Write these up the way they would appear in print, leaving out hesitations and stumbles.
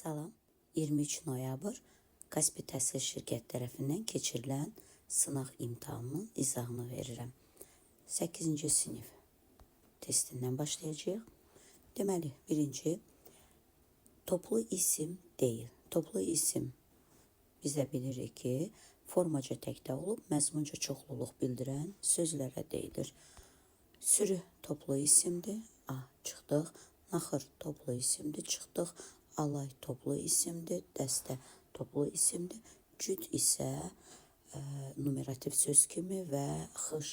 Salam, 23 noyabr Kaspi Təhsil Şirkət tərəfindən keçirilən sınaq imtahanının izahını verirəm. 8-ci sinif testindən başlayacağıq. Deməli, birinci, toplu isim deyil. Toplu isim bizə bilirik ki, formaca təkdə olub, məzmunca çoxluluq bildirən sözlərə deyilir. Sürü toplu isimdir, A çıxdıq. Naxır toplu isimdir, çıxdıq. Alay toplu isimdir, dəstə toplu isimdir. Cüt isə numerativ söz kimi və xış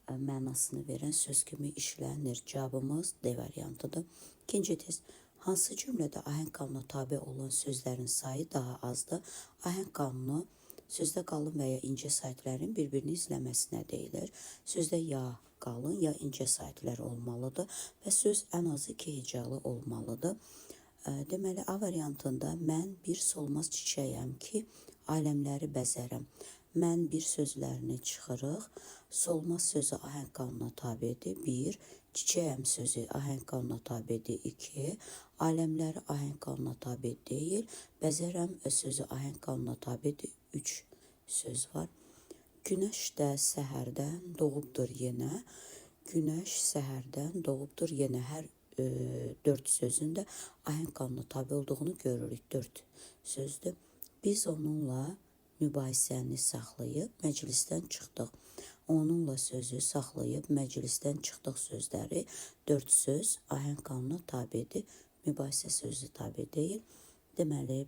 mənasını verən söz kimi işlənir. Cavabımız D variantıdır. İkinci test. Hansı cümlədə ahəng qanuna tabe olan sözlərin sayı daha azdır? Ahəng qanunu sözdə qalın və ya incə saitlərin bir-birini izləməsinə deyilir. Sözdə ya qalın, ya incə saitlər olmalıdır və söz ən azı 2 hecalı olmalıdır. Deməli, A variantında mən bir solmaz çiçəyəm ki, aləmləri bəzərəm. Mən bir sözlərini çıxırıq. Solmaz sözü ahəng qanuna tabedir. 1. Çiçəyəm sözü ahəng qanuna tabedir. 2. Aləmləri ahəng qanuna tabe deyil. Bəzərəm sözü ahəng qanuna tabedir. 3 söz var. Günəş də səhərdən doğubdur yenə. Günəş səhərdən doğubdur yenə. Hər 4 sözün də ahəng qanuna tabe olduğunu görürük. 4 sözdür. Biz onunla mübahisəni saxlayıb məclisdən çıxdıq. Onunla sözü saxlayıb məclisdən çıxdıq sözləri 4 söz ahəng qanuna tabedir. Mübahisə sözü tabe deyil. Deməli,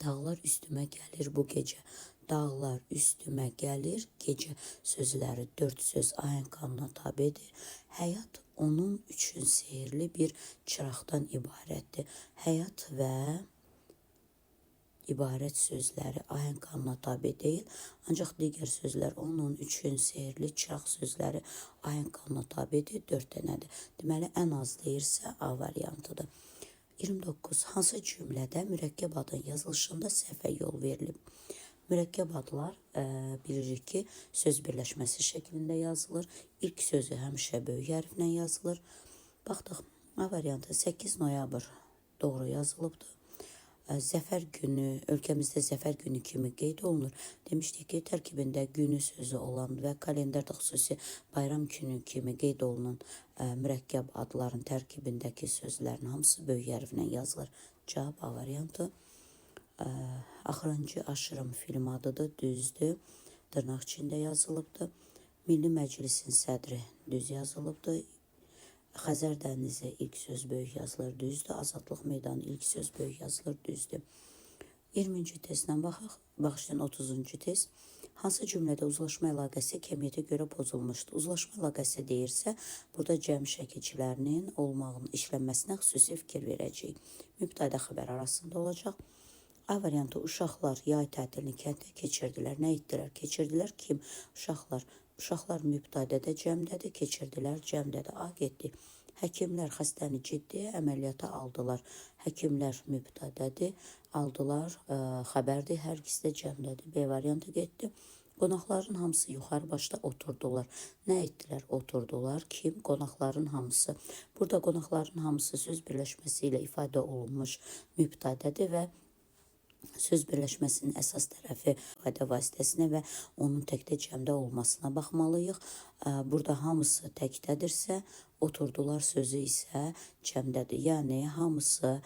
dağlar üstümə gəlir bu gecə. Dağlar üstümə gəlir gecə sözləri 4 söz ahəng qanuna tabedir. Həyat onun üçün sehirli bir çıraqdan ibarətdir. Həyat və ibarət sözləri ahəng qanuna tabe deyil. Ancaq digər sözlər onun üçün sehirli çıraq sözləri ahəng qanuna tabedir. 4 dənədir. Deməli, ən az deyirsə A variantıdır. 29. Hansı cümlədə mürəkkəb adın yazılışında səhvə yol verilib? Mürəkkəb adlar bilirik ki, söz birləşməsi şəklində yazılır. İlk sözü həmişə böyük hərflə yazılır. Baxdıq, A variantı 8 noyabr doğru yazılıbdır. Zəfər günü, ölkəmizdə zəfər günü kimi qeyd olunur. Demişdik ki, tərkibində günü sözü olan və kalendarda xüsusi bayram günü kimi qeyd olunan mürəkkəb adların tərkibindəki sözlərin hamısı böyük hərflə yazılır. Cavab A variantı. Axırıncı aşırım film adıdır, düzdür. Dırnaq içində yazılıbdır. Milli Məclisin sədri düz yazılıbdır. Xəzər dənizi ilk söz böyük yazılır, düzdür. Azadlıq meydanı ilk söz böyük yazılır, düzdür. 20-ci testdən baxaq. Baxışdan 30-cu test. Hansı cümlədə uzlaşma əlaqəsi kemiyyətə görə pozulmuşdur? Uzlaşma əlaqəsi deyirsə, burada cəm şəkilçilərinin olmağının işlənməsinə xüsusi fikir verəcəyik. Mübtədə xəbər arasında olacaq. A variantı uşaqlar yay tətilini kənddə keçirdilər. Nə etdilər? Keçirdilər kim? Uşaqlar. Uşaqlar mübtədədə cəmdədir, keçirdilər cəmdədir. A getdi. Həkimlər xəstəni ciddi əməliyyata aldılar. Həkimlər mübtədədir, aldılar xəbərdir, hər ikisi də cəmdədir. B variantı getdi. Qonaqların hamısı yuxarı başda oturdular. Nə etdilər? Oturdular. Kim? Qonaqların hamısı. Burada qonaqların hamısı söz birləşməsi ilə ifadə olunmuş mübtədədir və söz birləşməsinin əsas tərəfi ifadə vasitəsinə və onun təkdə cəmdə olmasına baxmalıyıq. Burada hamısı təkdədirsə, oturdular sözü isə cəmdədir. Yəni, hamısı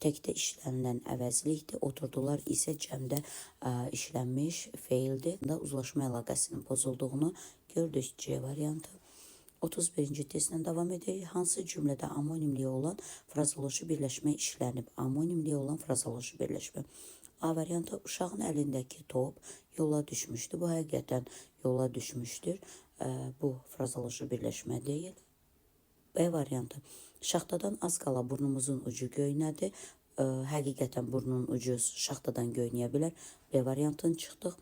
təkdə işlənilən əvəzlikdir, oturdular isə cəmdə işlənmiş feildir. Uzlaşma əlaqəsinin pozulduğunu gördük. C variantı. 31-ci testlə davam edək. Hansı cümlədə amonimliyi olan frazoloji birləşmə işlənib? Amonimliyi olan frazoloji birləşmə. A variantı uşağın əlindəki top yola düşmüşdür. Bu həqiqətən yola düşmüşdür. Bu frazoloji birləşmə deyil. B variantı şaxtadan az qala burnumuzun ucu göynədi. Həqiqətən burnun ucu şaxtadan göynəyə bilər. B variantını çıxdıq.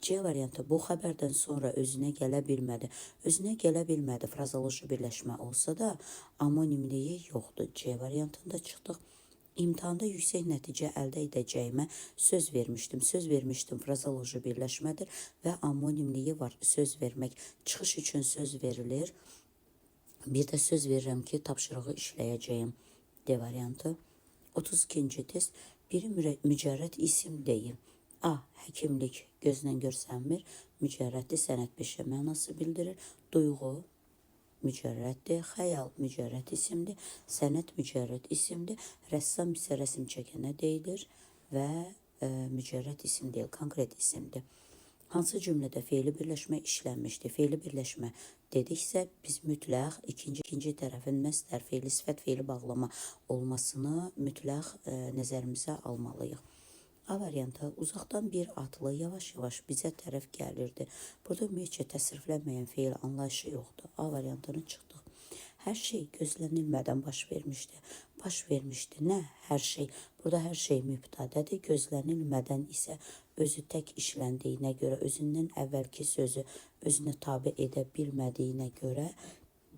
C variantı bu xəbərdən sonra özünə gələ bilmədi. Özünə gələ bilmədi frazoloji birləşmə olsa da amonimliyi yoxdur. C variantında çıxdıq. İmtahanda yüksək nəticə əldə edəcəyimə söz vermişdim. Söz vermişdim frazoloji birləşmədir və amonimliyi var. Söz vermək. Çıxış üçün söz verilir. Bir də söz verirəm ki, tapşırığı işləyəcəyim. D variantı. 32-ci test. Biri mücərrəd isim deyil. A. Həkimlik gözlə görsənmir. Mücərrədli sənət peşə mənası bildirir. Duyğu mücərrəddir. Xəyal mücərrəd isimdir. Sənət mücərrəd isimdir. Rəssam isə rəsm çəkənə deyilir və mücərrəd isim deyil, konkret isimdir. Hansı cümlədə fe'li birləşmə işlənmişdir? Fe'li birləşmə dediksə, biz mütləq ikinci tərəfin məsdər, fe'li, sifət, fe'li bağlama olmasını mütləq nəzərimizə almalıyıq. A variantı, uzaqdan bir atlı yavaş-yavaş bizə tərəf gəlirdi. Burada ümumiyyətcə təsriflənməyən fe'l anlayışı yoxdur. A variantını çıxdıq. Hər şey gözlənilmədən baş vermişdi. Baş vermişdi. Nə? Hər şey. Burada hər şey mübtədədir. Gözlənilmədən isə özü tək işləndiyinə görə, özündən əvvəlki sözü özünə tabi edə bilmədiyinə görə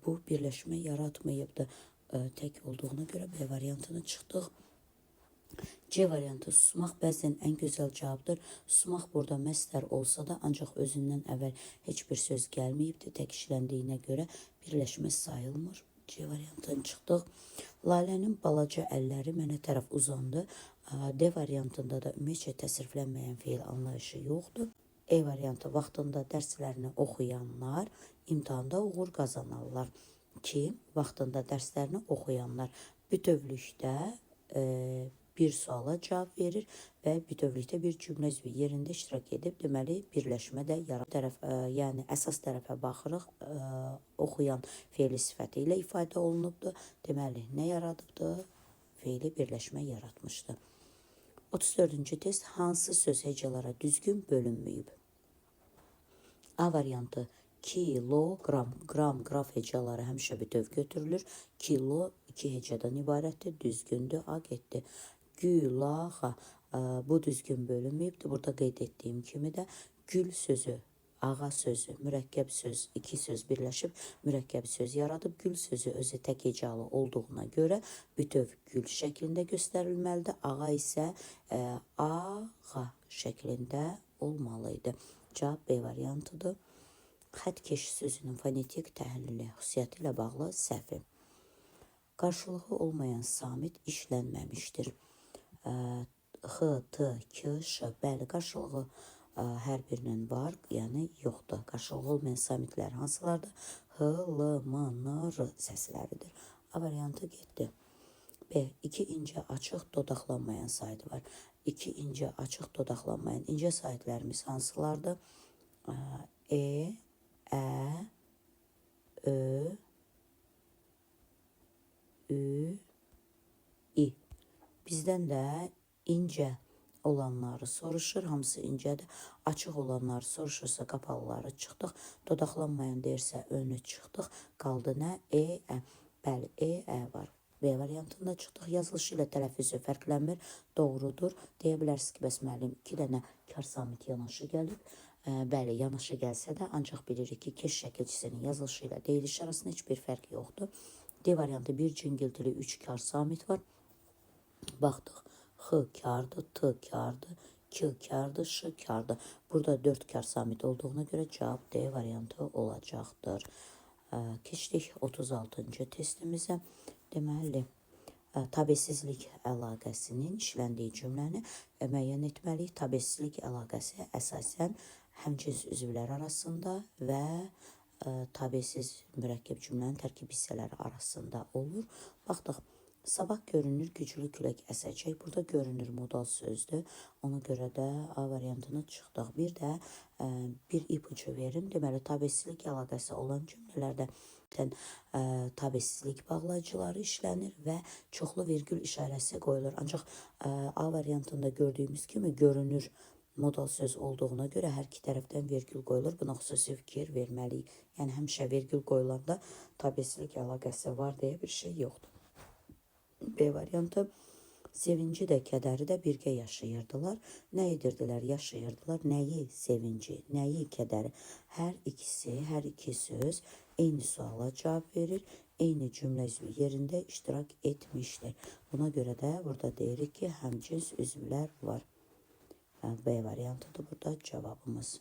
bu birləşmə yaratmayıbdır. Tək olduğuna görə B variantını çıxdıq. C variantı, susmaq bəzən ən gözəl cavabdır. Susmaq burada məsdər olsa da, ancaq özündən əvvəl heç bir söz gəlməyibdir. Tək işləndiyinə görə birləşmə sayılmır. C variantını çıxdıq. Lalənin balaca əlləri mənə tərəf uzandı. D variantında da ümumiyyətcə təsriflənməyən fe'l anlayışı yoxdur. E variantı, vaxtında dərslərini oxuyanlar imtahanda uğur qazanarlar. Ki, vaxtında dərslərini oxuyanlar bütövlükdə bir suala cavab verir və bütövlükdə bir cümlə üzvü yerində iştirak edib, deməli birləşmə də yaratır. Yəni əsas tərəfə baxırıq, oxuyan fe'li sifəti ilə ifadə olunubdur. Deməli, nə yaradıbdır? Fe'li birləşmə yaratmışdır. 34-cü test, hansı söz hecalara düzgün bölünməyib? A variantı, kilogram, qram, qraf hecaları həmişə bütöv götürülür. Kilo 2 hecadan ibarətdir, düzgündür, A getdi. Gülağa, bu düzgün bölünməyibdir. Burada qeyd etdiyim kimi də gül sözü, ağa sözü, mürəkkəb söz, iki söz birləşib mürəkkəb söz yaradıb. Gül sözü özü tək hecalı olduğuna görə bütöv gül şəklində göstərilməlidir. Ağa isə ağa şəklində olmalıydı. Cavab B variantıdır. Xətkeş sözünün fonetik təhlili xüsusiyyəti ilə bağlı səhvi. Qarşılığı olmayan samit işlənməmişdir. X, T, K, Ş, bəli, qarşılığı hər birinin var, yəni yoxdur. Qarşılığı olmayan samitlər hansılardır? H, L, M, N, R səsləridir. A variantı getdi. B, iki incə açıq dodaqlanmayan saiti var. İki incə açıq dodaqlanmayan incə saitlərimiz hansılardır? E, Ə, Ö, Ü, İ. Bizdən də incə olanları soruşur. Hamısı incədir. Açıq olanları soruşursa qapalıları çıxdıq. Dodaqlanmayan deyirsə önü çıxdıq. Qaldı nə? E, Ə. Bəli, E, Ə var. B variantında çıxdıq. Yazılışı ilə tələffüzü fərqlənmir. Doğrudur. Deyə bilərsiniz ki, bəs müəllim 2 dənə kar samit yanaşı gəlib. Bəli, yanaşı gəlsə də ancaq bilirik ki, keş şəkilçisinin yazılışı ilə deyiliş arasında heç bir fərq yoxdur. D variantı, bir cingiltili 3 kar samit var. Baxdıq. X kardır, T kardır, K kardır, Ş kardır. Burada 4 kar samit olduğuna görə cavab D variantı olacaqdır. Keçdik 36-cı testimizə. Deməli, tabesizlik əlaqəsinin işləndiyi cümləni müəyyən etməliyik. Tabesizlik əlaqəsi əsasən həmcins üzvlər arasında və tabesiz mürəkkəb cümlənin tərkib hissələri arasında olur. Baxdıq. Sabah görünür güclü külək əsəcək. Burada görünür modal sözdür. Ona görə də A variantını çıxdıq. Bir də bir ipucu verim. Deməli, tabesizlik əlaqəsi olan cümlələrdə tabesizlik bağlayıcıları işlənir və çoxlu vergül işarəsi qoyulur. Ancaq A variantında gördüyümüz kimi görünür modal söz olduğuna görə hər iki tərəfdən vergül qoyulur. Buna xüsusi fikir verməliyik. Yəni, həmişə vergül qoyulanda tabesizlik əlaqəsi var deyə bir şey yoxdur. B variantı, sevinci də, kədəri də birgə yaşayırdılar. Nə edirdilər? Yaşayırdılar. Nəyi? Sevinci, nəyi? Kədəri. Hər iki söz eyni suala cavab verir. Eyni cümlə üzvü yerində iştirak etmişdir. Buna görə də burada deyirik ki, həmcins üzvlər var. B variantıdır burada cavabımız.